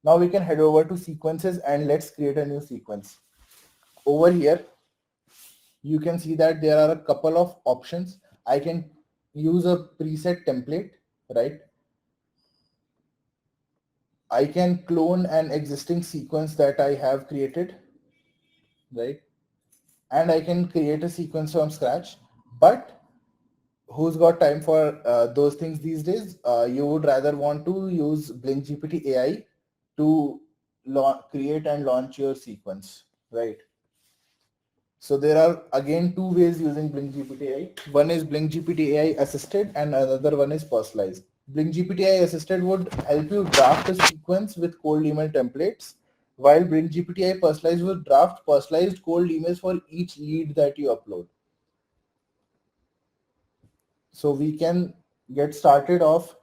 Now we can head over to sequences and let's create a new sequence. Over here, you can see that there are a couple of options. I can use a preset template, right? I can clone an existing sequence that I have created, right? And I can create a sequence from scratch. But who's got time for those things these days? You would rather want to use Blink GPT AI to create and launch your sequence, right? So there are again two ways using Blink GPT AI. One is Blink GPT AI assisted and another one is personalized. Blink GPT AI assisted would help you draft a sequence with cold email templates, while Blink GPT AI personalized would draft personalized cold emails for each lead that you upload. So we can get started off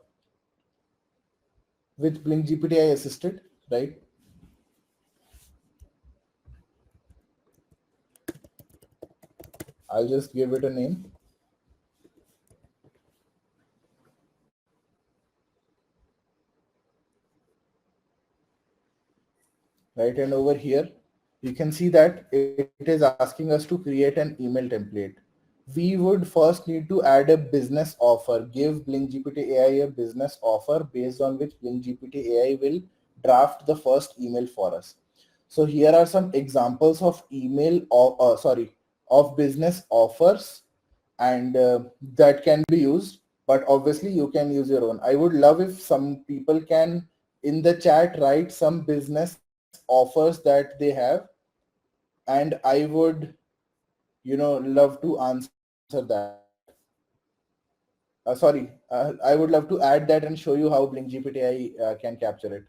with Blink GPT AI assisted, right? I'll just give it a name. Right, and over here you can see that it is asking us to create an email template. We would first need to add a business offer, give Blink GPT AI a business offer based on which Blink GPT AI will draft the first email for us. So here are some examples of of business offers, and that can be used, but obviously you can use your own. I would love if some people can in the chat write some business offers that they have, and I would love to answer that. I would love to add that and show you how Blink GPT can capture it.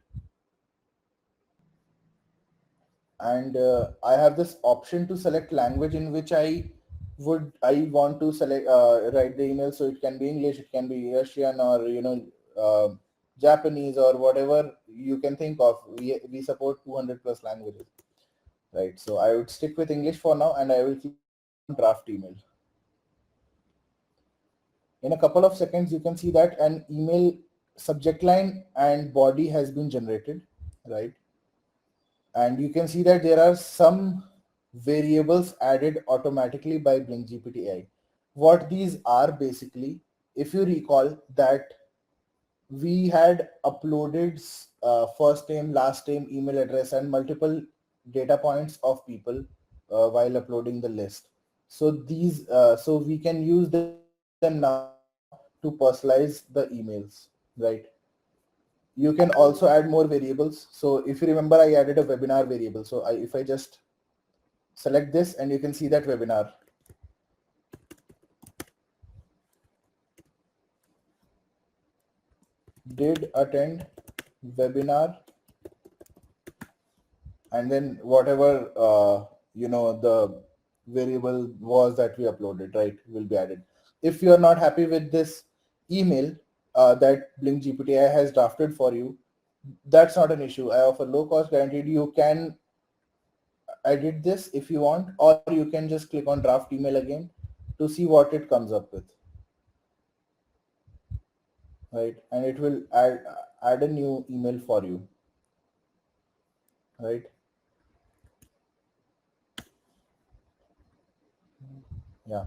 And I have this option to select language in which I want to select write the email. So it can be English, it can be Russian, or uh, Japanese, or whatever you can think of. We support 200 plus languages, right? So I would stick with English for now, and I will click on draft email. In a couple of seconds, you can see that an email subject line and body has been generated, right? And you can see that there are some variables added automatically by Blink GPT AI. What these are basically, if you recall that we had uploaded first name, last name, email address, and multiple data points of people while uploading the list. So so we can use them now to personalize the emails, right? You can also add more variables. So if you remember, I added a webinar variable. So if I just select this, and you can see that webinar. Did attend webinar, and then whatever the variable was that we uploaded, right, will be added. If you are not happy with this email that Blink GPT has drafted for you, that's not an issue. I offer low cost guaranteed. You can edit this if you want, or you can just click on draft email again to see what it comes up with, right? And it will add a new email for you, right? Yeah,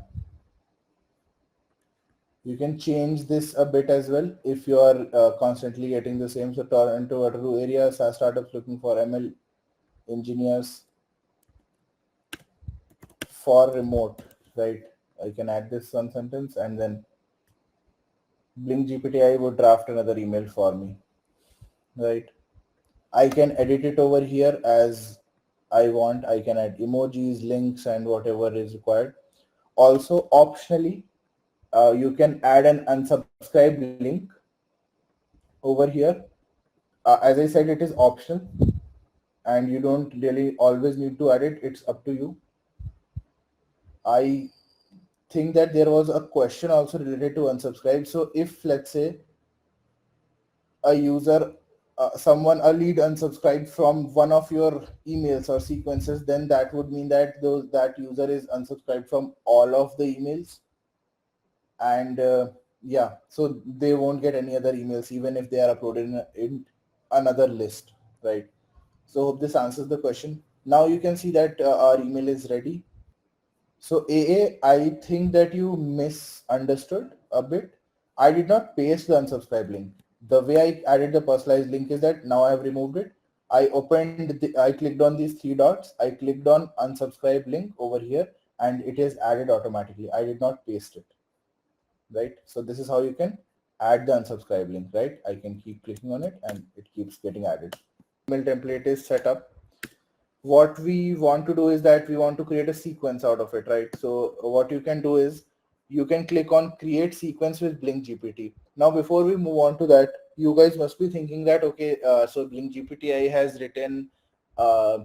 you can change this a bit as well if you are constantly getting the same. So Toronto Waterloo area SaaS startups looking for ML engineers for remote, right? I can add this one sentence, and then Blink GPT would draft another email for me, right? I can edit it over here as I want. I can add emojis, links, and whatever is required. Also, optionally, you can add an unsubscribe link over here. As I said, it is optional, and you don't really always need to add it. It's up to you. I think that there was a question also related to unsubscribe. So if, let's say, a user a lead unsubscribed from one of your emails or sequences, then that would mean that that user is unsubscribed from all of the emails, and yeah, so they won't get any other emails even if they are uploaded in another list, right? So hope this answers the question. Now you can see that our email is ready. So AA, I think that you misunderstood a bit. I did not paste the unsubscribe link. The way I added the personalized link is that now I have removed it. I clicked on these three dots. I clicked on unsubscribe link over here and it is added automatically. I did not paste it, right? So this is how you can add the unsubscribe link, right? I can keep clicking on it and it keeps getting added. Email template is set up. What we want to do is that we want to create a sequence out of it, right? So what you can do is you can click on create sequence with Blink GPT. Now, before we move on to that, you guys must be thinking that, okay, so Blink GPT AI has written uh,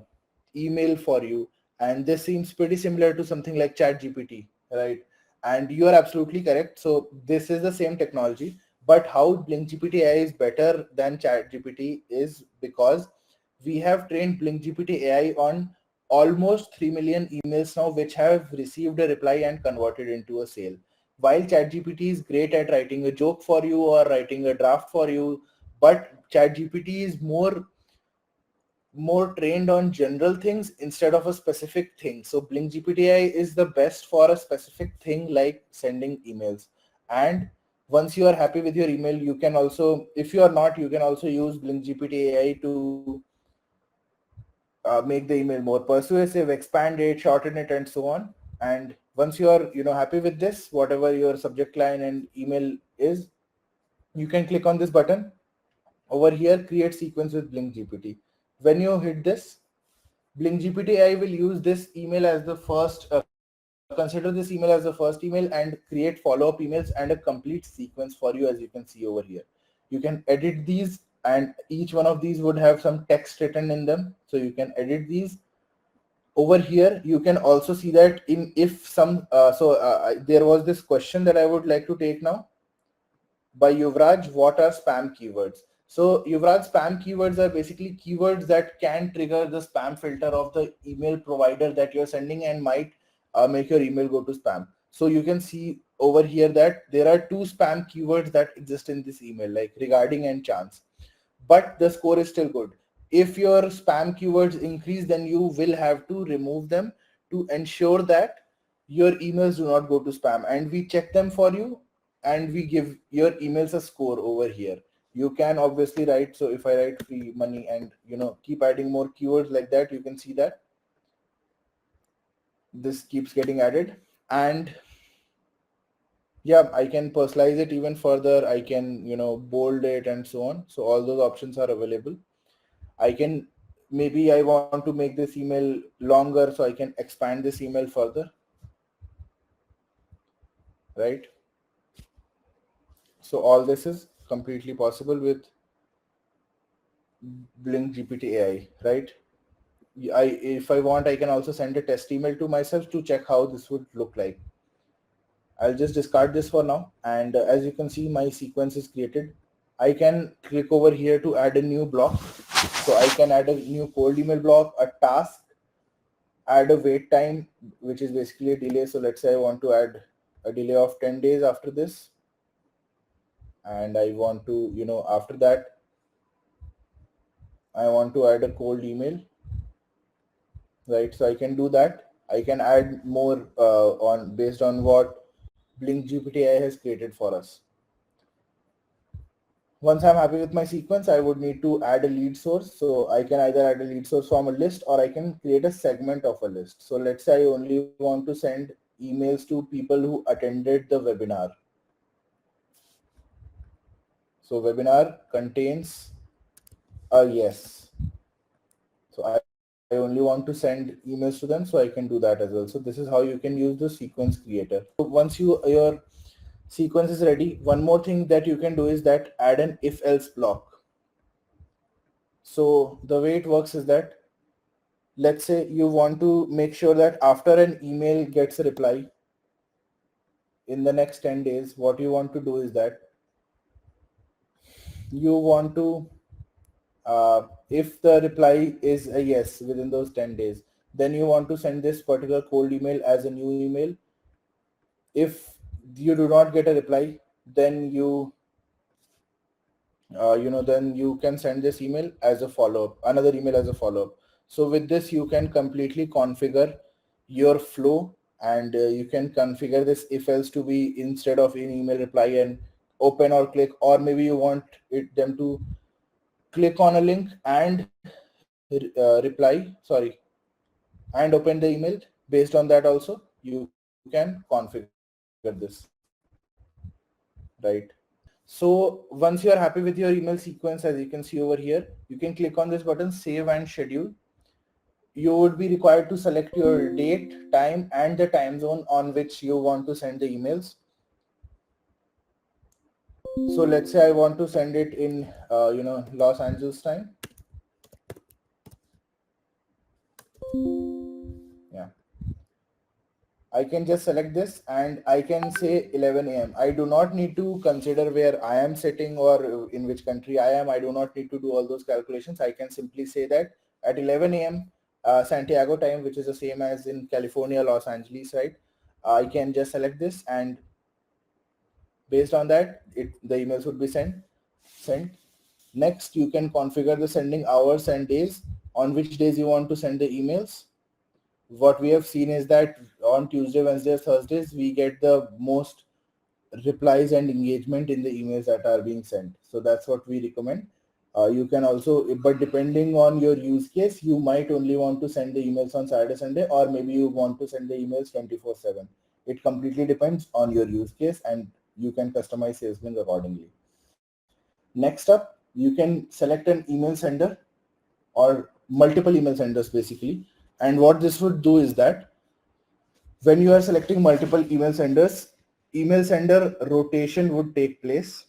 email for you, and this seems pretty similar to something like Chat GPT, right? And you are absolutely correct. So this is the same technology, but how Blink GPT AI is better than Chat GPT is because we have trained Blink GPT AI on almost 3 million emails now, which have received a reply and converted into a sale. While ChatGPT is great at writing a joke for you or writing a draft for you, but ChatGPT is more trained on general things instead of a specific thing. So Blink GPT AI is the best for a specific thing like sending emails. And once you are happy with your email, you can also, if you are not, you can also use Blink GPT AI to make the email more persuasive, expand it, shorten it, and so on. And once you are happy with this, whatever your subject line and email is, you can click on this button over here, create sequence with Blink GPT. When you hit this, Blink GPT AI will use this email as the first, consider this email as the first email and create follow-up emails and a complete sequence for you, as you can see over here. You can edit these and each one of these would have some text written in them. So you can edit these. Over here, you can also see that in if some, there was this question that I would like to take now by Yuvraj, what are spam keywords? So Yuvraj, spam keywords are basically keywords that can trigger the spam filter of the email provider that you're sending and might make your email go to spam. So you can see over here that there are two spam keywords that exist in this email, like regarding and chance, but the score is still good. If your spam keywords increase, then you will have to remove them to ensure that your emails do not go to spam, and we check them for you and we give your emails a score over here. You can obviously write, so if I write free money and keep adding more keywords like that, you can see that this keeps getting added. And yeah, I can personalize it even further. I can bold it and so on. So all those options are available. I can, maybe I want to make this email longer, so I can expand this email further, right? So all this is completely possible with Blink GPT AI, right? If I want, I can also send a test email to myself to check how this would look like. I'll just discard this for now. And as you can see, my sequence is created. I can click over here to add a new block. So I can add a new cold email block, a task, add a wait time, which is basically a delay. So let's say I want to add a delay of 10 days after this. And I want to, after that, I want to add a cold email, right? So I can do that. I can add more on based on what Blink GPT has created for us. Once I'm happy with my sequence, I would need to add a lead source. So I can either add a lead source from a list or I can create a segment of a list. So let's say I only want to send emails to people who attended the webinar. So webinar contains a yes. So I only want to send emails to them, so I can do that as well. So this is how you can use the sequence creator. So once your sequence is ready, one more thing that you can do is that add an if else block. So the way it works is that, let's say you want to make sure that after an email gets a reply in the next 10 days, what you want to do is that you want to, if the reply is a yes within those 10 days, then you want to send this particular cold email as a new email. If you do not get a reply, then you then you can send this email as a follow-up, another email as a follow-up. So with this, you can completely configure your flow, and you can configure this if else to be instead of in email reply and open or click, or maybe you want them to click on a link and reply, sorry, and open the email. Based on that also, you can configure this, right? So once you are happy with your email sequence, as you can see over here, you can click on this button, save and schedule. You would be required to select your date, time, and the time zone on which you want to send the emails. So let's say I want to send it in, Los Angeles time. Yeah. I can just select this and I can say 11 a.m. I do not need to consider where I am sitting or in which country I am. I do not need to do all those calculations. I can simply say that at 11 a.m. Santiago time, which is the same as in California, Los Angeles, right? I can just select this, and based on that, the emails would be sent. Next, you can configure the sending hours and days, on which days you want to send the emails. What we have seen is that on Tuesday, Wednesdays, Thursdays, we get the most replies and engagement in the emails that are being sent. So that's what we recommend. You can also, but depending on your use case, you might only want to send the emails on Saturday, Sunday, or maybe you want to send the emails 24/7. It completely depends on your use case, and you can customize SalesBlink accordingly. Next up, you can select an email sender or multiple email senders basically. And what this would do is that when you are selecting multiple email senders, email sender rotation would take place.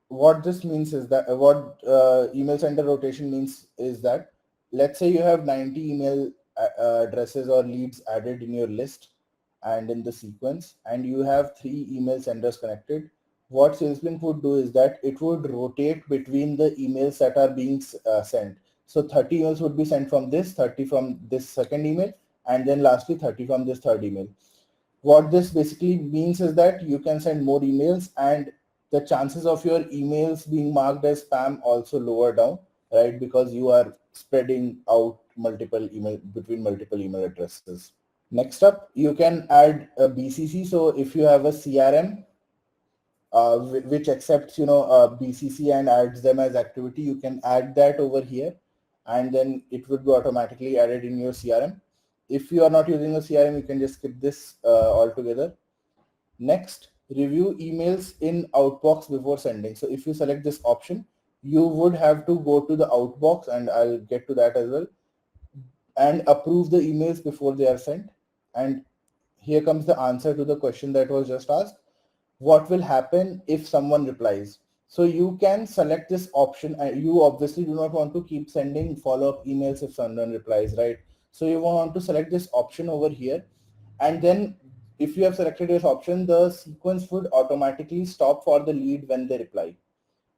What this means is that what email sender rotation means is that, let's say you have 90 email addresses or leads added in your list and in the sequence, and you have 3 email senders connected. What SalesLink would do is that it would rotate between the emails that are being sent. So 30 emails would be sent from this, 30 from this second email, and then lastly 30 from this third email. What this basically means is that you can send more emails, and the chances of your emails being marked as spam also lower down, right? Because you are spreading out multiple email between multiple email addresses. Next up, you can add a BCC. So if you have a CRM which accepts BCC and adds them as activity, you can add that over here, and then it would be automatically added in your CRM. If you are not using a CRM, you can just skip this altogether. Next, review emails in outbox before sending. So if you select this option, you would have to go to the outbox, and I'll get to that as well, and approve the emails before they are sent. And here comes the answer to the question that was just asked. What will happen if someone replies? So you can select this option, and you obviously do not want to keep sending follow-up emails if someone replies, right? So you want to select this option over here, and then if you have selected this option, the sequence would automatically stop for the lead when they reply,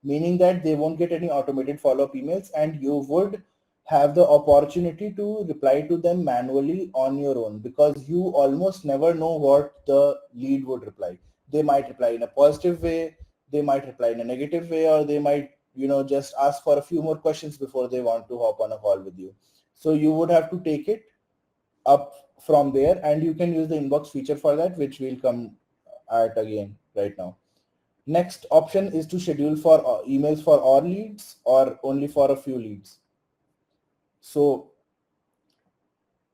meaning that they won't get any automated follow-up emails, and you would have the opportunity to reply to them manually on your own, because you almost never know what the lead would reply. They might reply in a positive way, they might reply in a negative way, or they might just ask for a few more questions before they want to hop on a call with you. So you would have to take it up from there, and you can use the inbox feature for that, which we'll come at again right now. Next option is to schedule for emails for all leads or only for a few leads. So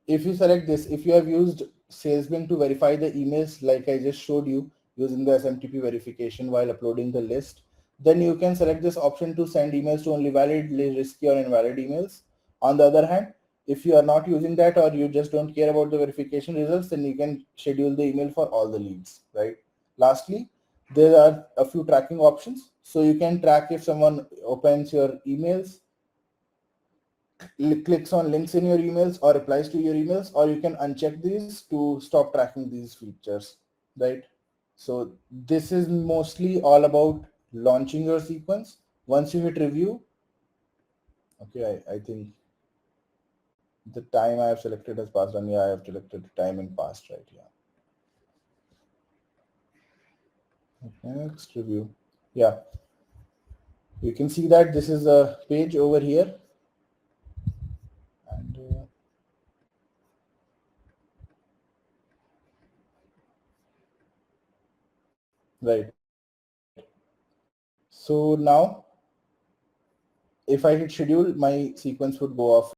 if you select this, if you have used SalesBlink to verify the emails like I just showed you using the SMTP verification while uploading the list, then you can select this option to send emails to only valid, risky, or invalid emails. On the other hand, if you are not using that, or you just don't care about the verification results, then you can schedule the email for all the leads, right? Lastly, there are a few tracking options. So you can track if someone opens your emails, clicks on links in your emails, or replies to your emails, or you can uncheck these to stop tracking these features, right? So this is mostly all about launching your sequence. Once you hit review, okay, I think the time I have selected has passed on. Yeah, I have selected the time and passed, right? Yeah. Next, review. Yeah, you can see that this is a page over here, and right. So now if I hit schedule, my sequence would go off